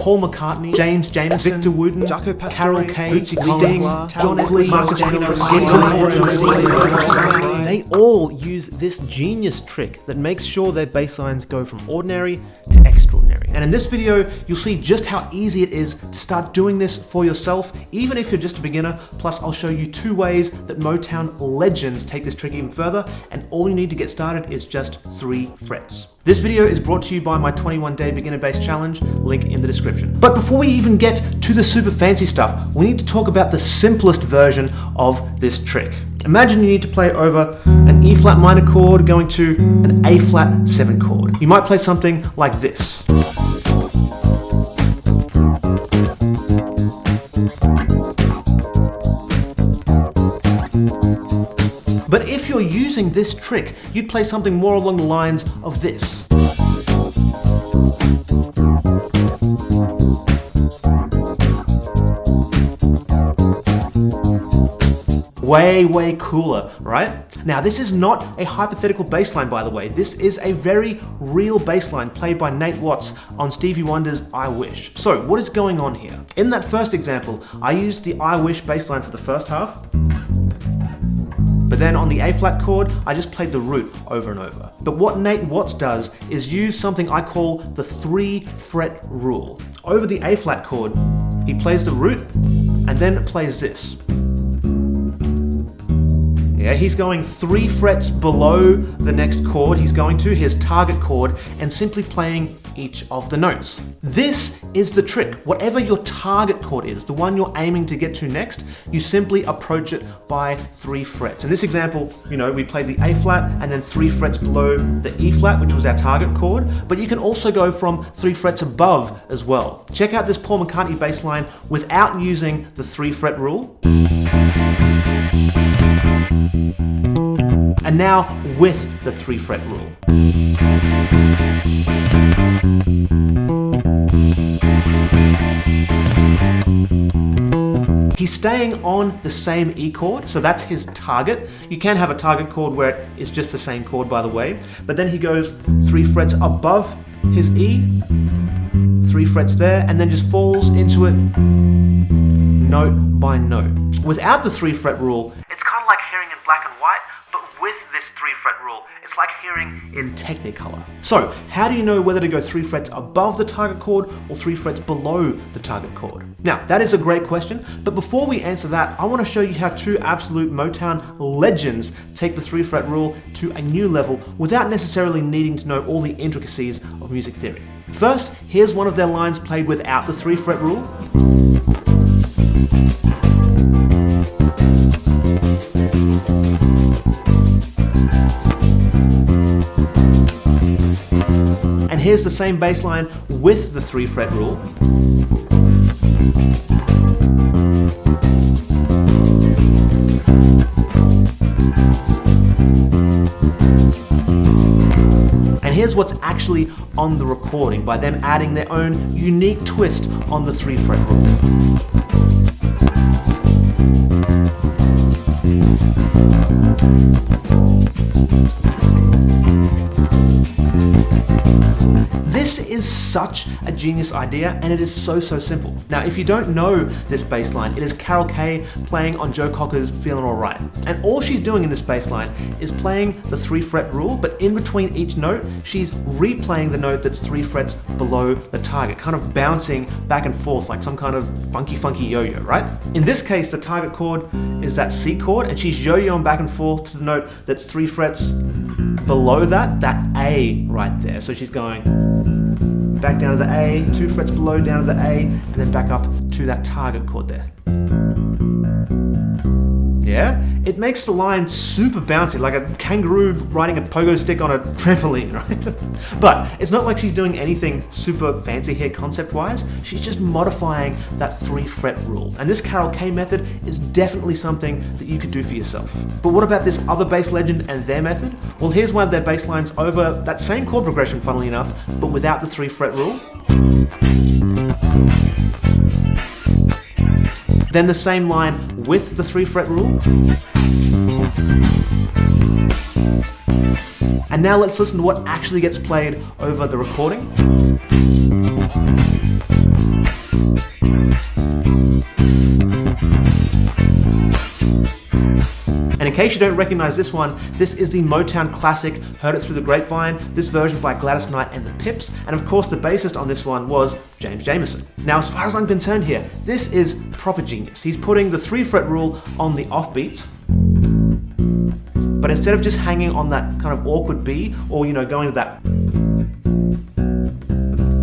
Paul McCartney, Jamerson, Victor Wooten, Carol Kay, Sting, John Fleet, Marcus they all use this genius trick that makes sure their bass lines go from ordinary to extraordinary. And in this video, you'll see just how easy it is to start doing this for yourself, even if you're just a beginner. Plus, I'll show you 2 ways that Motown legends take this trick even further, and all you need to get started is just 3 frets. This video is brought to you by my 21-day beginner bass challenge, link in the description. But before we even get to the super fancy stuff, we need to talk about the simplest version of this trick. Imagine you need to play over an E flat minor chord going to an A flat 7 chord. You might play something like this. But if you're using this trick, you'd play something more along the lines of this. Way cooler, right? Now, this is not a hypothetical bass line, by the way. This is a very real bass line played by Nate Watts on Stevie Wonder's I Wish. So, what is going on here? In that first example, I used the I Wish bass line for the first half, but then on the A flat chord, I just played the root over and over. But what Nate Watts does is use something I call the 3 fret rule. Over the A flat chord, he plays the root and then plays this. Yeah, he's going 3 frets below the next chord he's going to, his target chord, and simply playing each of the notes. This is the trick. Whatever your target chord is, the one you're aiming to get to next, you simply approach it by 3 frets. In this example, we played the A flat and then 3 frets below the E flat, which was our target chord, but you can also go from 3 frets above as well. Check out this Paul McCartney bass line without using the 3 fret rule. And now with the 3 fret rule. He's staying on the same E chord, so that's his target. You can have a target chord where it is just the same chord, by the way, but then he goes 3 frets above his E, 3 frets there, and then just falls into it note by note. Without the 3 fret rule, it's kind of like hearing in black and white, but with this 3 fret rule, it's like hearing in Technicolor. So, how do you know whether to go 3 frets above the target chord or 3 frets below the target chord? Now, that is a great question, but before we answer that, I want to show you how 2 absolute Motown legends take the 3 fret rule to a new level without necessarily needing to know all the intricacies of music theory. First, here's one of their lines played without the 3 fret rule. And here's the same bass line with the 3 fret rule. And here's what's actually on the recording by them adding their own unique twist on the 3 fret rule. This is such a genius idea, and it is so simple. Now, if you don't know this bass line, it is Carol Kay playing on Joe Cocker's Feelin' Alright. And all she's doing in this bass line is playing the 3 fret rule, but in between each note, she's replaying the note that's 3 frets below the target, kind of bouncing back and forth like some kind of funky yo-yo, right? In this case, the target chord is that C chord, and she's yo-yoing back and forth to the note that's 3 frets below that A right there. So she's going back down to the A, 2 frets below, down to the A, and then back up to that target chord there. Yeah? It makes the line super bouncy, like a kangaroo riding a pogo stick on a trampoline, right? But it's not like she's doing anything super fancy here concept-wise. She's just modifying that 3 fret rule. And this Carol Kay method is definitely something that you could do for yourself. But what about this other bass legend and their method? Well, here's one of their bass lines over that same chord progression, funnily enough, but without the 3 fret rule. Then the same line with the 3 fret rule. And now let's listen to what actually gets played over the recording. case you don't recognize this one, this is the Motown classic, Heard It Through the Grapevine, this version by Gladys Knight and the Pips, and of course the bassist on this one was Jamerson. Now as far as I'm concerned here, this is proper genius. He's putting the 3-fret rule on the offbeats, but instead of just hanging on that kind of awkward B, or going to that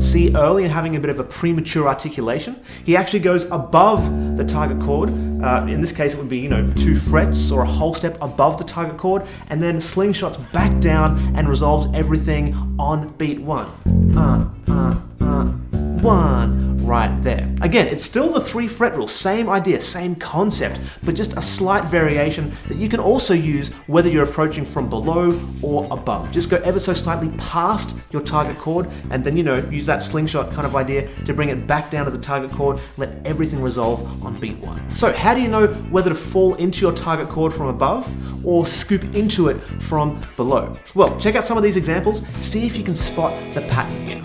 C early and having a bit of a premature articulation, he actually goes above the target chord. In this case it would be 2 frets or a whole step above the target chord, and then slingshots back down and resolves everything on beat 1. 1 right there. Again, it's still the 3-fret rule, same idea, same concept, but just a slight variation that you can also use whether you're approaching from below or above. Just go ever so slightly past your target chord, and then use that slingshot kind of idea to bring it back down to the target chord, let everything resolve on beat 1. So how do you know whether to fall into your target chord from above or scoop into it from below? Well, check out some of these examples, see if you can spot the pattern here.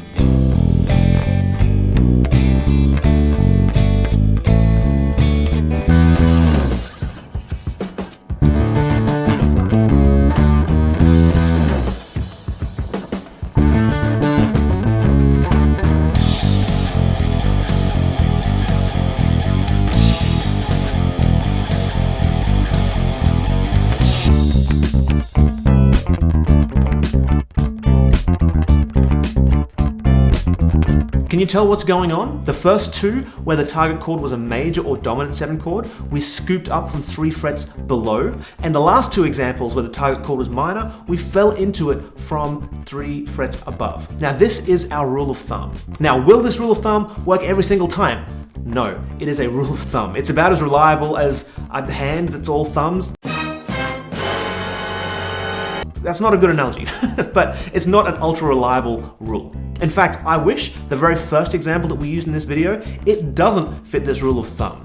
Can you tell what's going on? The first two, where the target chord was a major or dominant 7 chord, we scooped up from 3 frets below. And the last 2 examples, where the target chord was minor, we fell into it from 3 frets above. Now this is our rule of thumb. Now will this rule of thumb work every single time? No, it is a rule of thumb. It's about as reliable as a hand that's all thumbs. That's not a good analogy, but it's not an ultra reliable rule. In fact, I wish the very first example that we used in this video, it doesn't fit this rule of thumb.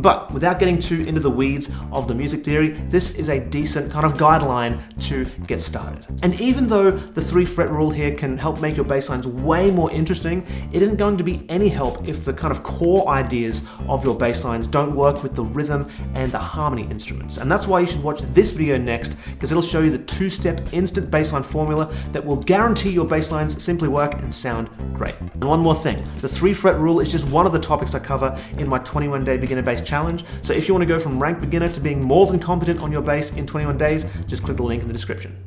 But without getting too into the weeds of the music theory, this is a decent kind of guideline to get started. And even though the 3-fret rule here can help make your bass lines way more interesting, it isn't going to be any help if the kind of core ideas of your bass lines don't work with the rhythm and the harmony instruments. And that's why you should watch this video next, because it'll show you the 2-step instant bassline formula that will guarantee your bass lines simply work and sound great. And one more thing, the 3-fret rule is just one of the topics I cover in my 21-day beginner bass challenge. So if you want to go from rank beginner to being more than competent on your bass in 21 days, just click the link in the description.